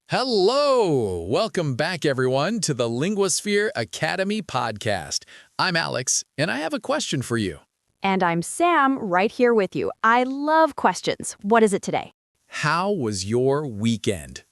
Hello! Welcome back, everyone, to the Linguasphere Academy Podcast. I'm Alex, and I have a question for you. And I'm Sam, right here with you. I love questions. What is it today? How was your weekend?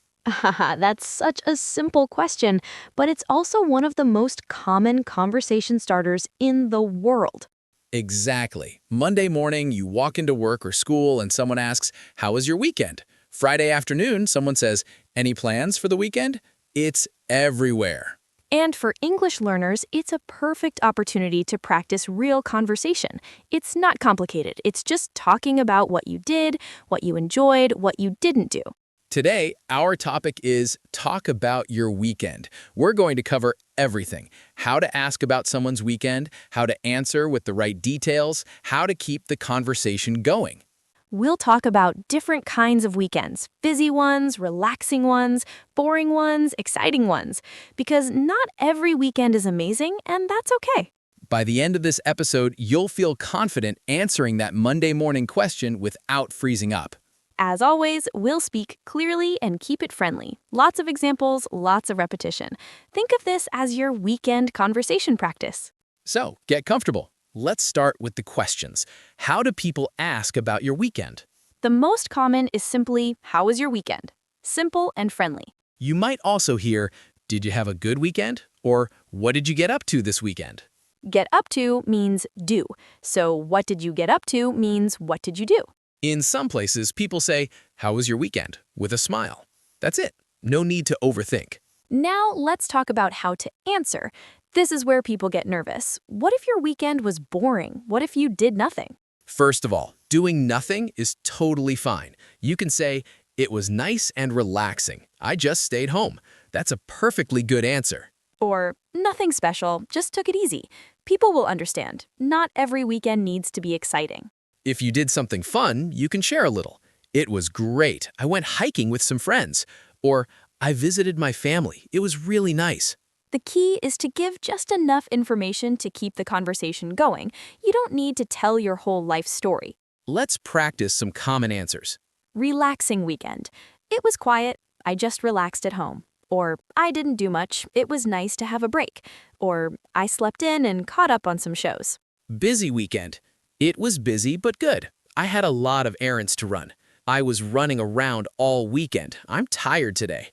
That's such a simple question, but it's also one of the most common conversation starters in the world. Exactly. Monday morning, you walk into work or school and someone asks, "How was your weekend?" Friday afternoon, someone says, "Any plans for the weekend?" It's everywhere. And for English learners, it's a perfect opportunity to practice real conversation. It's not complicated. It's just talking about what you did, what you enjoyed, what you didn't do. Today, our topic is talk about your weekend. We're going to cover everything: how to ask about someone's weekend, how to answer with the right details, how to keep the conversation going. We'll talk about different kinds of weekends, busy ones, relaxing ones, boring ones, exciting ones, because not every weekend is amazing, and that's okay. By the end of this episode, you'll feel confident answering that Monday morning question without freezing up. As always, we'll speak clearly and keep it friendly. Lots of examples, lots of repetition. Think of this as your weekend conversation practice. So, get comfortable. Let's start with the questions. How do people ask about your weekend? The most common is simply, "How was your weekend?" Simple and friendly. You might also hear, "Did you have a good weekend?" Or, "What did you get up to this weekend?" Get up to means do. So what did you get up to means what did you do? In some places, people say, "How was your weekend?" with a smile. That's it. No need to overthink. Now let's talk about how to answer. This is where people get nervous. What if your weekend was boring? What if you did nothing? First of all, doing nothing is totally fine. You can say, "It was nice and relaxing. I just stayed home." That's a perfectly good answer. Or nothing special, just took it easy. People will understand. Not every weekend needs to be exciting. If you did something fun, you can share a little. "It was great. I went hiking with some friends." Or, "I visited my family. It was really nice." The key is to give just enough information to keep the conversation going. You don't need to tell your whole life story. Let's practice some common answers. Relaxing weekend. It was quiet. I just relaxed at home. Or I didn't do much. It was nice to have a break. Or I slept in and caught up on some shows. Busy weekend. It was busy but good. I had a lot of errands to run. I was running around all weekend. I'm tired today.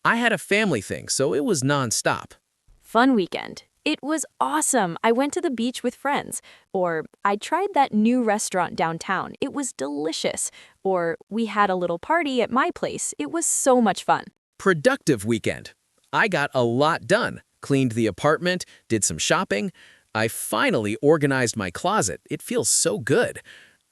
I had a family thing, so it was nonstop. Fun weekend. It was awesome. I went to the beach with friends. Or I tried that new restaurant downtown. It was delicious. Or we had a little party at my place. It was so much fun. Productive weekend. I got a lot done. Cleaned the apartment, did some shopping. I finally organized my closet. It feels so good.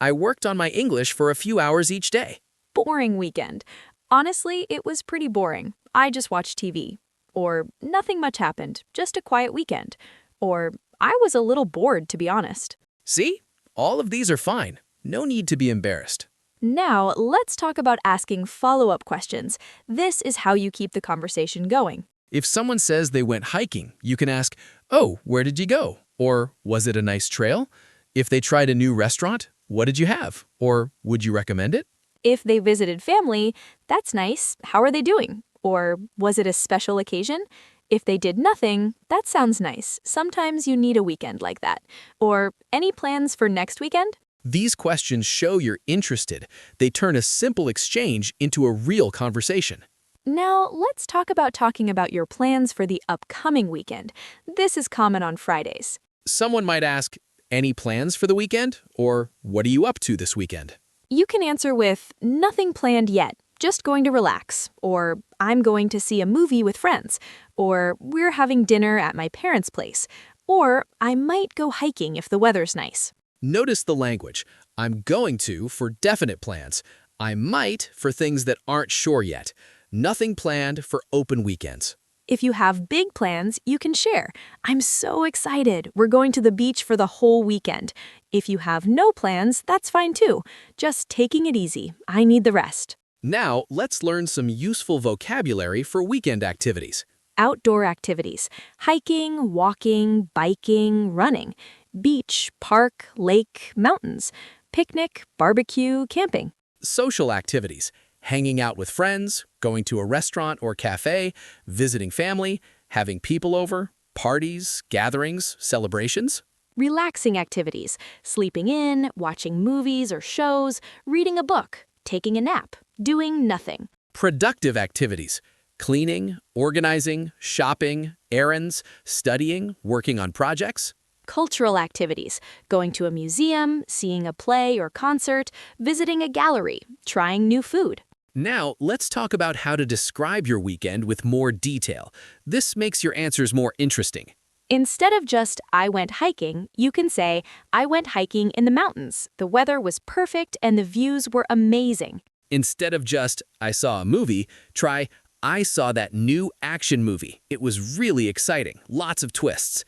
I worked on my English for a few hours each day. Boring weekend. Honestly, it was pretty boring. I just watched TV. Or nothing much happened, just a quiet weekend. Or I was a little bored, to be honest. See? All of these are fine. No need to be embarrassed. Now, let's talk about asking follow-up questions. This is how you keep the conversation going. If someone says they went hiking, you can ask, "Oh, where did you go?" Or, "Was it a nice trail?" If they tried a new restaurant, "What did you have?" Or, "Would you recommend it?" If they visited family, that's nice. How are they doing? Or was it a special occasion? If they did nothing, that sounds nice. Sometimes you need a weekend like that. Or any plans for next weekend? These questions show you're interested. They turn a simple exchange into a real conversation. Now, let's talk about talking about your plans for the upcoming weekend. This is common on Fridays. Someone might ask, "Any plans for the weekend?" Or, "What are you up to this weekend?" You can answer with, "Nothing planned yet, just going to relax," or "I'm going to see a movie with friends," or "We're having dinner at my parents' place," or "I might go hiking if the weather's nice." Notice the language. "I'm going to" for definite plans. "I might" for things that aren't sure yet. Nothing planned for open weekends. If you have big plans, you can share. "I'm so excited. We're going to the beach for the whole weekend." If you have no plans, that's fine too. Just taking it easy. I need the rest. Now, let's learn some useful vocabulary for weekend activities. Outdoor activities: hiking, walking, biking, running. Beach, park, lake, mountains. Picnic, barbecue, camping. Social activities: hanging out with friends, Going to a restaurant or cafe, visiting family, having people over, parties, gatherings, celebrations. Relaxing activities, sleeping in, watching movies or shows, reading a book, taking a nap, doing nothing. Productive activities, cleaning, organizing, shopping, errands, studying, working on projects. Cultural activities, going to a museum, seeing a play or concert, visiting a gallery, trying new food. Now, let's talk about how to describe your weekend with more detail. This makes your answers more interesting. Instead of just, I went hiking, you can say, I went hiking in the mountains. The weather was perfect and the views were amazing. Instead of just, I saw a movie, try, I saw that new action movie. It was really exciting, lots of twists.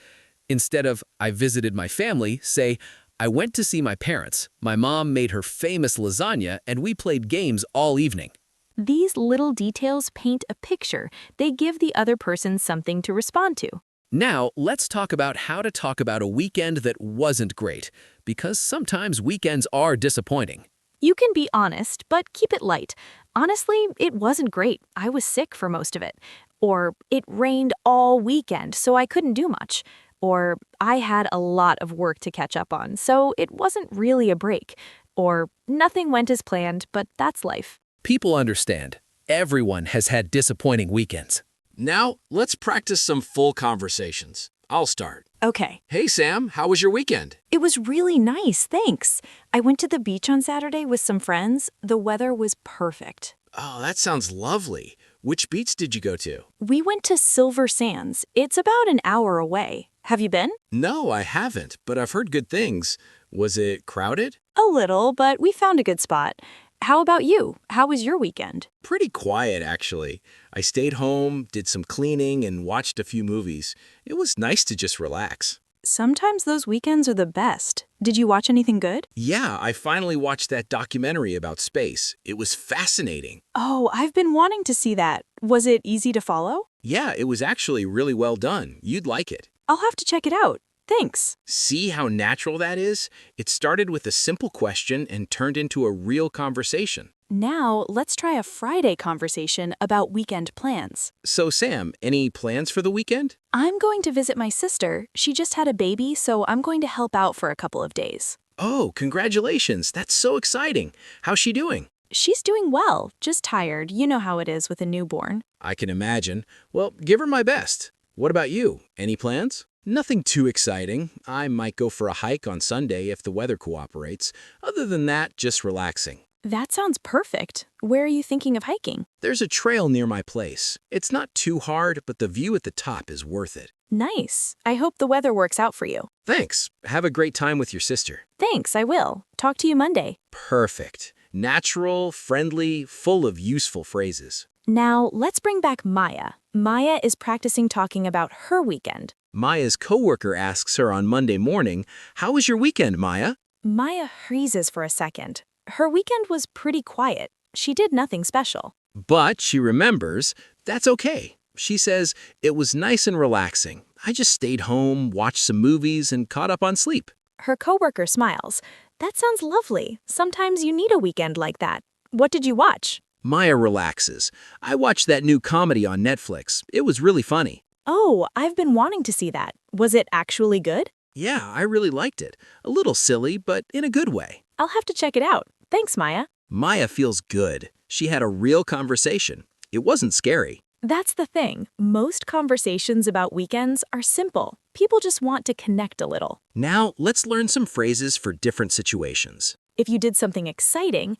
Instead of, I visited my family, say, I went to see my parents. My mom made her famous lasagna and we played games all evening. These little details paint a picture. They give the other person something to respond to. Now, let's talk about how to talk about a weekend that wasn't great, because sometimes weekends are disappointing. You can be honest, but keep it light. Honestly, it wasn't great. I was sick for most of it. Or, it rained all weekend, so I couldn't do much. Or, I had a lot of work to catch up on, so it wasn't really a break. Or, nothing went as planned, but that's life. People understand. Everyone has had disappointing weekends. Now, let's practice some full conversations. I'll start. Okay. Hey, Sam, how was your weekend? It was really nice, thanks. I went to the beach on Saturday with some friends. The weather was perfect. Oh, that sounds lovely. Which beach did you go to? We went to Silver Sands. It's about an hour away. Have you been? No, I haven't, but I've heard good things. Was it crowded? A little, but we found a good spot. How about you? How was your weekend? Pretty quiet, actually. I stayed home, did some cleaning, and watched a few movies. It was nice to just relax. Sometimes those weekends are the best. Did you watch anything good? Yeah, I finally watched that documentary about space. It was fascinating. Oh, I've been wanting to see that. Was it easy to follow? Yeah, it was actually really well done. You'd like it. I'll have to check it out. Thanks. See how natural that is? It started with a simple question and turned into a real conversation. Now, let's try a Friday conversation about weekend plans. So, Sam, any plans for the weekend? I'm going to visit my sister. She just had a baby, so I'm going to help out for a couple of days. Oh, congratulations. That's so exciting. How's she doing? She's doing well, just tired. You know how it is with a newborn. I can imagine. Well, give her my best. What about you? Any plans? Nothing too exciting. I might go for a hike on Sunday if the weather cooperates. Other than that, just relaxing. That sounds perfect. Where are you thinking of hiking? There's a trail near my place. It's not too hard, but the view at the top is worth it. Nice. I hope the weather works out for you. Thanks. Have a great time with your sister. Thanks, I will. Talk to you Monday. Perfect. Natural, friendly, full of useful phrases. Now, let's bring back Maya. Maya is practicing talking about her weekend. Maya's coworker asks her on Monday morning, "How was your weekend, Maya?" Maya freezes for a second. Her weekend was pretty quiet. She did nothing special. But she remembers, that's okay. She says, "It was nice and relaxing. I just stayed home, watched some movies, and caught up on sleep." Her coworker smiles. That sounds lovely. Sometimes you need a weekend like that. What did you watch? Maya relaxes. "I watched that new comedy on Netflix. It was really funny." Oh, I've been wanting to see that. Was it actually good? Yeah, I really liked it. A little silly, but in a good way. I'll have to check it out. Thanks, Maya. Maya feels good. She had a real conversation. It wasn't scary. That's the thing. Most conversations about weekends are simple. People just want to connect a little. Now, let's learn some phrases for different situations. If you did something exciting,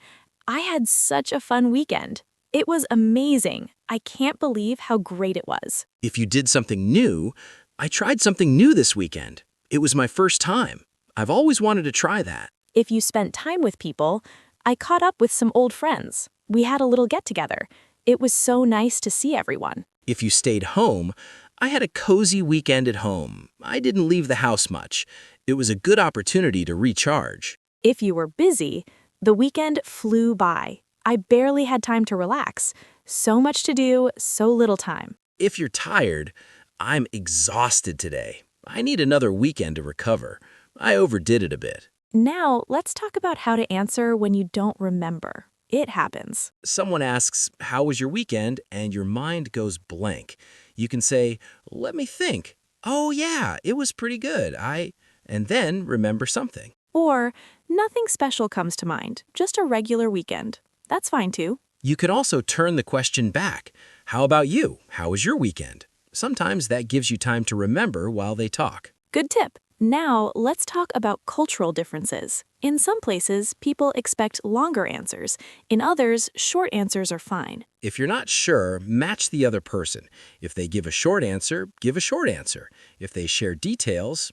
I had such a fun weekend. It was amazing. I can't believe how great it was. If you did something new, I tried something new this weekend. It was my first time. I've always wanted to try that. If you spent time with people, I caught up with some old friends. We had a little get-together. It was so nice to see everyone. If you stayed home, I had a cozy weekend at home. I didn't leave the house much. It was a good opportunity to recharge. If you were busy, the weekend flew by. I barely had time to relax. So much to do, so little time. If you're tired, I'm exhausted today. I need another weekend to recover. I overdid it a bit. Now, let's talk about how to answer when you don't remember. It happens. Someone asks, "How was your weekend?" and your mind goes blank. You can say, "Let me think. Oh yeah, it was pretty good. And then remember something. Or, nothing special comes to mind, just a regular weekend. That's fine too. You can also turn the question back. How about you? How was your weekend? Sometimes that gives you time to remember while they talk. Good tip. Now, let's talk about cultural differences. In some places, people expect longer answers. In others, short answers are fine. If you're not sure, match the other person. If they give a short answer, give a short answer. If they share details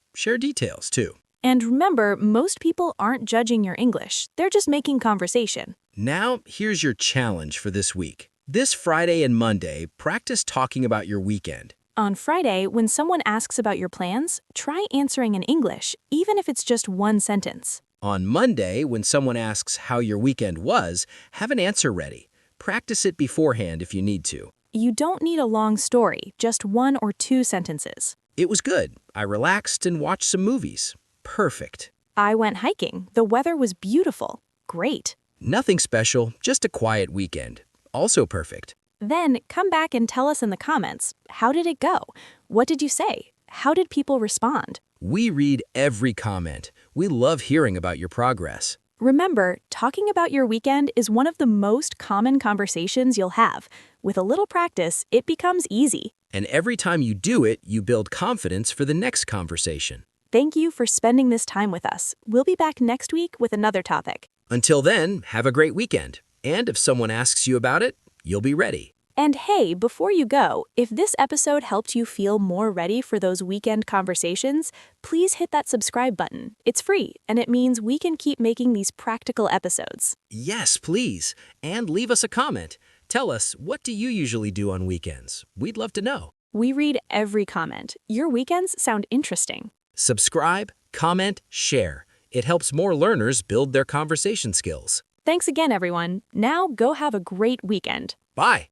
too. And remember, most people aren't judging your English. They're just making conversation. Now, here's your challenge for this week. This Friday and Monday, practice talking about your weekend. On Friday, when someone asks about your plans, try answering in English, even if it's just one sentence. On Monday, when someone asks how your weekend was, have an answer ready. Practice it beforehand if you need to. You don't need a long story, just 1 or 2 sentences. It was good. I relaxed and watched some movies. Perfect. I went hiking. The weather was beautiful. Great. Nothing special, just a quiet weekend. Also perfect. Then come back and tell us in the comments, how did it go? What did you say? How did people respond? We read every comment. We love hearing about your progress. Remember, talking about your weekend is one of the most common conversations you'll have. With a little practice, it becomes easy. And every time you do it, you build confidence for the next conversation. Thank you for spending this time with us. We'll be back next week with another topic. Until then, have a great weekend. And if someone asks you about it, you'll be ready. And hey, before you go, if this episode helped you feel more ready for those weekend conversations, please hit that subscribe button. It's free, and it means we can keep making these practical episodes. Yes, please. And leave us a comment. Tell us, what do you usually do on weekends? We'd love to know. We read every comment. Your weekends sound interesting. Subscribe, comment, share. It helps more learners build their conversation skills. Thanks again, everyone. Now go have a great weekend. Bye.